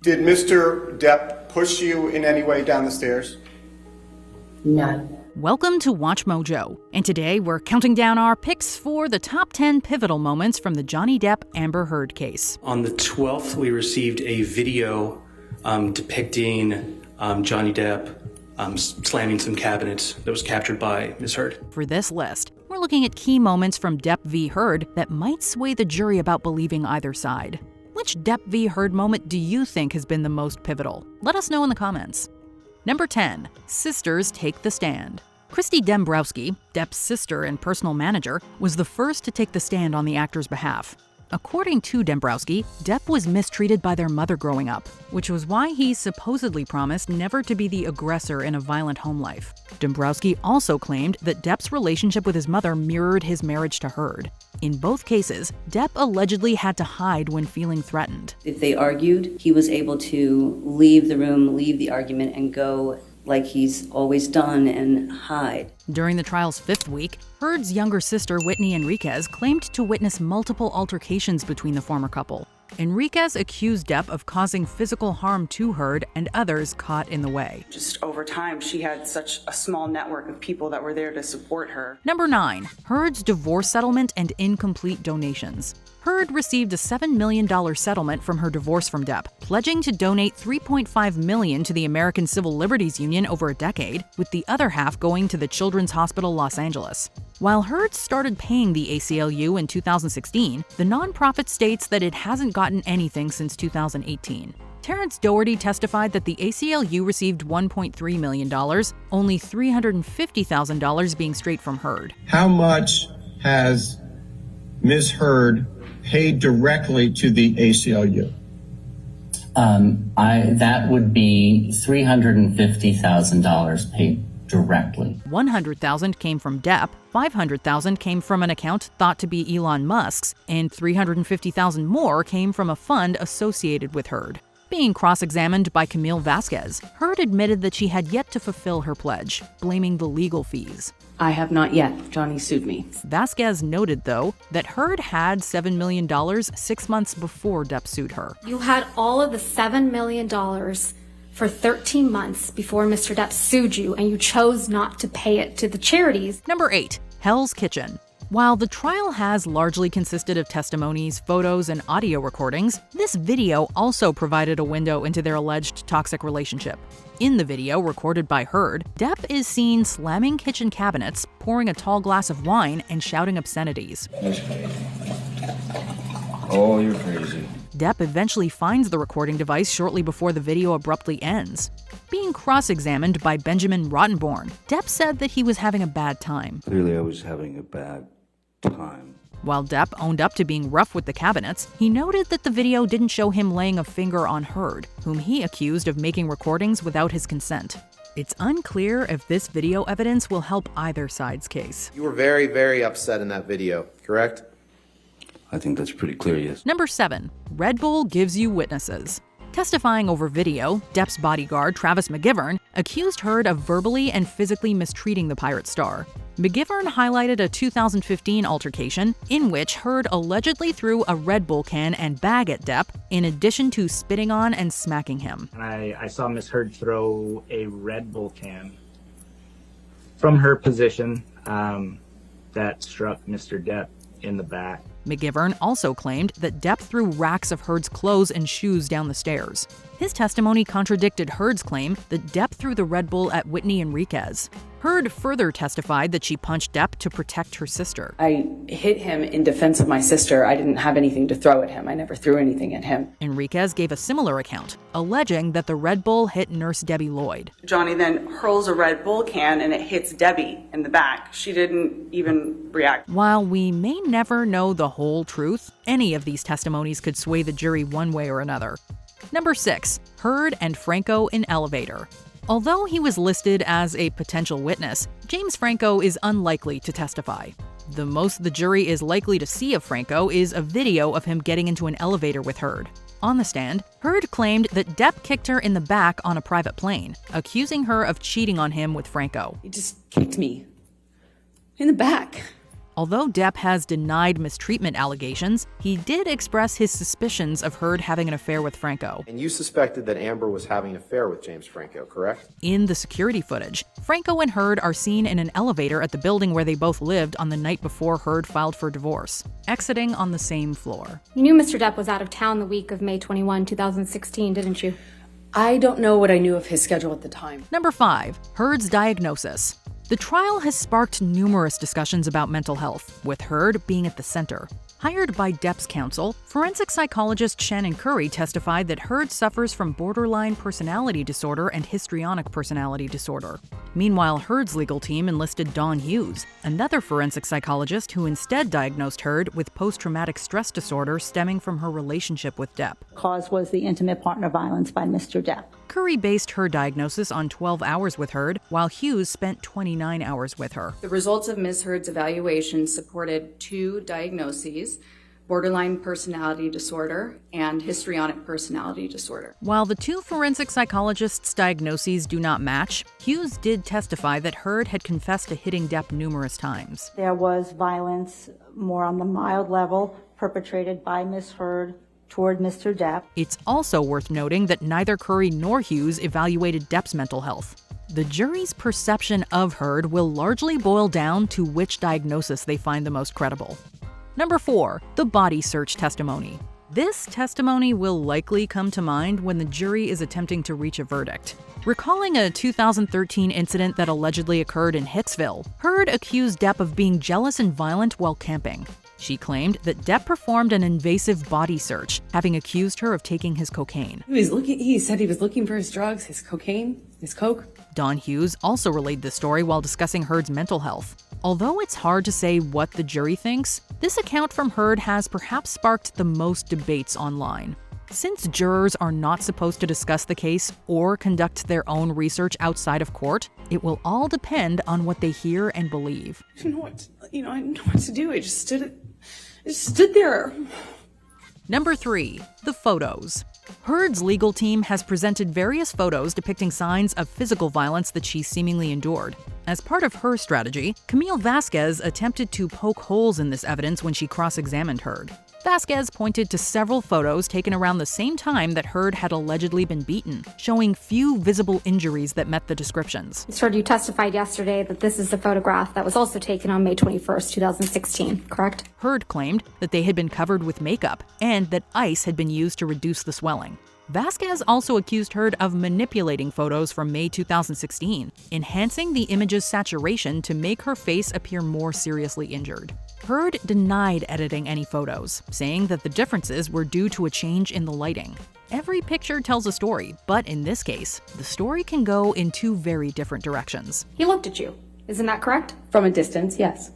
Did Mr. Depp push you in any way down the stairs? No. Welcome to Watch Mojo, and today we're counting down our picks for the top 10 pivotal moments from the Johnny Depp-Amber Heard case. On the 12th, we received a video depicting Johnny Depp slamming some cabinets that was captured by Ms. Heard. For this list, we're looking at key moments from Depp v. Heard that might sway the jury about believing either side. Which Depp v. Heard moment do you think has been the most pivotal? Let us know in the comments. Number 10. Sisters take the stand. Christy Dembrowski, Depp's sister and personal manager, was the first to take the stand on the actor's behalf. According to Dembrowski, Depp was mistreated by their mother growing up, which was why he supposedly promised never to be the aggressor in a violent home life. Dembrowski also claimed that Depp's relationship with his mother mirrored his marriage to Heard. In both cases, Depp allegedly had to hide when feeling threatened. If they argued, he was able to leave the room, leave the argument, and go like he's always done and hide. During the trial's 5th week, Heard's younger sister Whitney Enriquez claimed to witness multiple altercations between the former couple. Enriquez accused Depp of causing physical harm to Heard and others caught in the way. Just over time, she had such a small network of people that were there to support her. Number 9. Heard's divorce settlement and incomplete donations. Heard received a $7 million settlement from her divorce from Depp, pledging to donate $3.5 million to the American Civil Liberties Union over a decade, with the other half going to the Children's Hospital Los Angeles. While Heard started paying the ACLU in 2016, the nonprofit states that it hasn't gotten anything since 2018. Terrence Doherty testified that the ACLU received $1.3 million, only $350,000 being straight from Heard. How much has Ms. Heard paid directly to the ACLU? That would be $350,000 paid directly. $100,000 came from Depp, $500,000 came from an account thought to be Elon Musk's, and $350,000 more came from a fund associated with Heard. Being cross-examined by Camille Vasquez, Heard admitted that she had yet to fulfill her pledge, blaming the legal fees. I have not yet. Johnny sued me. Vasquez noted, though, that Heard had $7 million 6 months before Depp sued her. You had all of the $7 million for 13 months before Mr. Depp sued you, and you chose not to pay it to the charities. Number 8. Hell's Kitchen. While the trial has largely consisted of testimonies, photos, and audio recordings, this video also provided a window into their alleged toxic relationship. In the video, recorded by Heard, Depp is seen slamming kitchen cabinets, pouring a tall glass of wine, and shouting obscenities. That's crazy. Oh, you're crazy. Depp eventually finds the recording device shortly before the video abruptly ends. Being cross-examined by Benjamin Rottenborn, Depp said that he was having a bad time. Clearly, I was having a bad time. While Depp owned up to being rough with the cabinets, he noted that the video didn't show him laying a finger on Heard, whom he accused of making recordings without his consent. It's unclear if this video evidence will help either side's case. You were very, very upset in that video, correct? I think that's pretty clear, yes. Number 7. Red Bull gives you witnesses. Testifying over video, Depp's bodyguard, Travis McGivern, accused Heard of verbally and physically mistreating the pirate star. McGivern highlighted a 2015 altercation in which Heard allegedly threw a Red Bull can and bag at Depp, in addition to spitting on and smacking him. I saw Miss Heard throw a Red Bull can from her position that struck Mr. Depp in the back. McGivern also claimed that Depp threw racks of Heard's clothes and shoes down the stairs. His testimony contradicted Heard's claim that Depp threw the Red Bull at Whitney Enriquez. Heard further testified that she punched Depp to protect her sister. I hit him in defense of my sister. I didn't have anything to throw at him. I never threw anything at him. Enriquez gave a similar account, alleging that the Red Bull hit Nurse Debbie Lloyd. Johnny then hurls a Red Bull can and it hits Debbie in the back. She didn't even react. While we may never know the whole truth, any of these testimonies could sway the jury one way or another. Number 6. Heard and Franco in elevator. Although he was listed as a potential witness, James Franco is unlikely to testify. The most the jury is likely to see of Franco is a video of him getting into an elevator with Heard. On the stand, Heard claimed that Depp kicked her in the back on a private plane, accusing her of cheating on him with Franco. He just kicked me in the back. Although Depp has denied mistreatment allegations, he did express his suspicions of Heard having an affair with Franco. And you suspected that Amber was having an affair with James Franco, correct? In the security footage, Franco and Heard are seen in an elevator at the building where they both lived on the night before Heard filed for divorce, exiting on the same floor. You knew Mr. Depp was out of town the week of May 21, 2016, didn't you? I don't know what I knew of his schedule at the time. Number 5. Heard's diagnosis. The trial has sparked numerous discussions about mental health, with Heard being at the center. Hired by Depp's counsel, forensic psychologist Shannon Curry testified that Heard suffers from borderline personality disorder and histrionic personality disorder. Meanwhile, Heard's legal team enlisted Dawn Hughes, another forensic psychologist who instead diagnosed Heard with post-traumatic stress disorder stemming from her relationship with Depp. Cause was the intimate partner violence by Mr. Depp. Curry based her diagnosis on 12 hours with Heard, while Hughes spent 29 hours with her. The results of Ms. Heard's evaluation supported 2 diagnoses: borderline personality disorder and histrionic personality disorder. While the 2 forensic psychologists' diagnoses do not match, Hughes did testify that Heard had confessed to hitting Depp numerous times. There was violence more on the mild level perpetrated by Ms. Heard toward Mr. Depp. It's also worth noting that neither Curry nor Hughes evaluated Depp's mental health. The jury's perception of Heard will largely boil down to which diagnosis they find the most credible. Number 4. The body search testimony. This testimony will likely come to mind when the jury is attempting to reach a verdict. Recalling a 2013 incident that allegedly occurred in Hicksville, Heard accused Depp of being jealous and violent while camping. She claimed that Depp performed an invasive body search, having accused her of taking his cocaine. He said he was looking for his drugs, his cocaine, his coke. Dawn Hughes also relayed this story while discussing Heard's mental health. Although it's hard to say what the jury thinks, this account from Heard has perhaps sparked the most debates online. Since jurors are not supposed to discuss the case or conduct their own research outside of court, it will all depend on what they hear and believe. I didn't know what to do. I just stood there. Number 3. The photos. Heard's legal team has presented various photos depicting signs of physical violence that she seemingly endured. As part of her strategy, Camille Vasquez attempted to poke holes in this evidence when she cross-examined Heard. Vasquez pointed to several photos taken around the same time that Heard had allegedly been beaten, showing few visible injuries that met the descriptions. Ms. Heard, you testified yesterday that this is the photograph that was also taken on May 21st, 2016, correct? Heard claimed that they had been covered with makeup and that ice had been used to reduce the swelling. Vasquez also accused Heard of manipulating photos from May 2016, enhancing the image's saturation to make her face appear more seriously injured. Heard denied editing any photos, saying that the differences were due to a change in the lighting. Every picture tells a story, but in this case, the story can go in 2 very different directions. He looked at you, isn't that correct? From a distance, yes.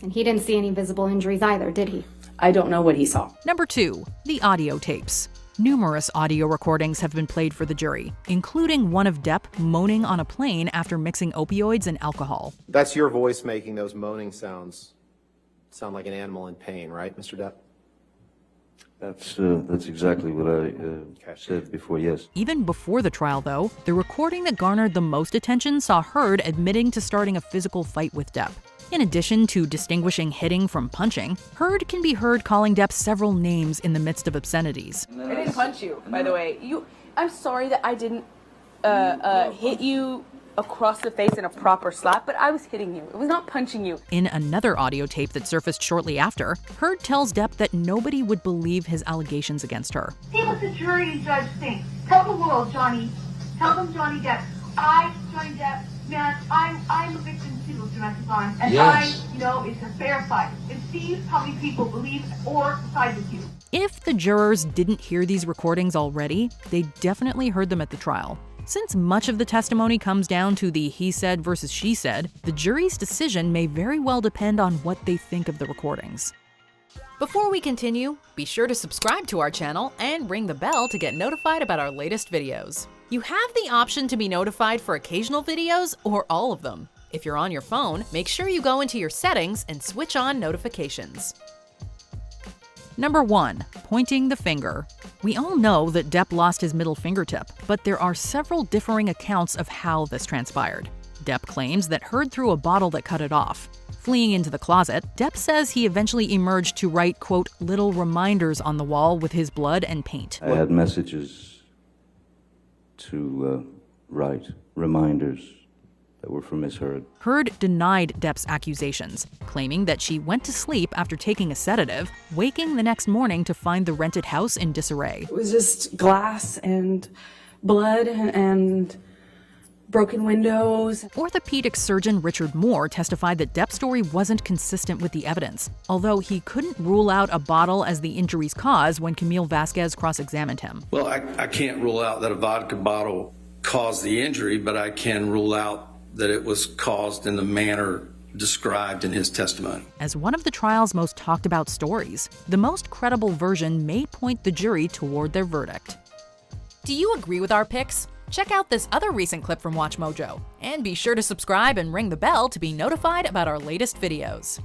And he didn't see any visible injuries either, did he? I don't know what he saw. Number 2. The audio tapes. Numerous audio recordings have been played for the jury, including one of Depp moaning on a plane after mixing opioids and alcohol. That's your voice making those moaning sounds. Sound like an animal in pain, right, Mr. Depp? That's exactly what I said before, yes. Even before the trial, though, the recording that garnered the most attention saw Heard admitting to starting a physical fight with Depp. In addition to distinguishing hitting from punching, Heard can be heard calling Depp several names in the midst of obscenities. I didn't punch you, by the way. I'm sorry that I didn't hit you across the face in a proper slap, but I was hitting you. It was not punching you. In another audio tape that surfaced shortly after, Heard tells Depp that nobody would believe his allegations against her. See what the jury and judge think. Tell the world, Johnny. Tell them Johnny Depp. Johnny Depp, man, I'm a victim too of domestic violence, and yes. I know it's a fair fight. And see how many people believe or side with you. If the jurors didn't hear these recordings already, they definitely heard them at the trial. Since much of the testimony comes down to the he said versus she said, the jury's decision may very well depend on what they think of the recordings. Before we continue, be sure to subscribe to our channel and ring the bell to get notified about our latest videos. You have the option to be notified for occasional videos or all of them. If you're on your phone, make sure you go into your settings and switch on notifications. Number 1. Pointing the finger. We all know that Depp lost his middle fingertip, but there are several differing accounts of how this transpired. Depp claims that Heard threw a bottle that cut it off. fleeing into the closet, Depp says he eventually emerged to write, quote, little reminders on the wall with his blood and paint. I had messages to write, reminders that were from Ms. Heard. Heard denied Depp's accusations, claiming that she went to sleep after taking a sedative, waking the next morning to find the rented house in disarray. It was just glass and blood and broken windows. Orthopedic surgeon Richard Moore testified that Depp's story wasn't consistent with the evidence, although he couldn't rule out a bottle as the injury's cause when Camille Vasquez cross-examined him. Well, I can't rule out that a vodka bottle caused the injury, but I can rule out that it was caused in the manner described in his testimony. As one of the trial's most talked about stories, the most credible version may point the jury toward their verdict. Do you agree with our picks? Check out this other recent clip from WatchMojo, and be sure to subscribe and ring the bell to be notified about our latest videos.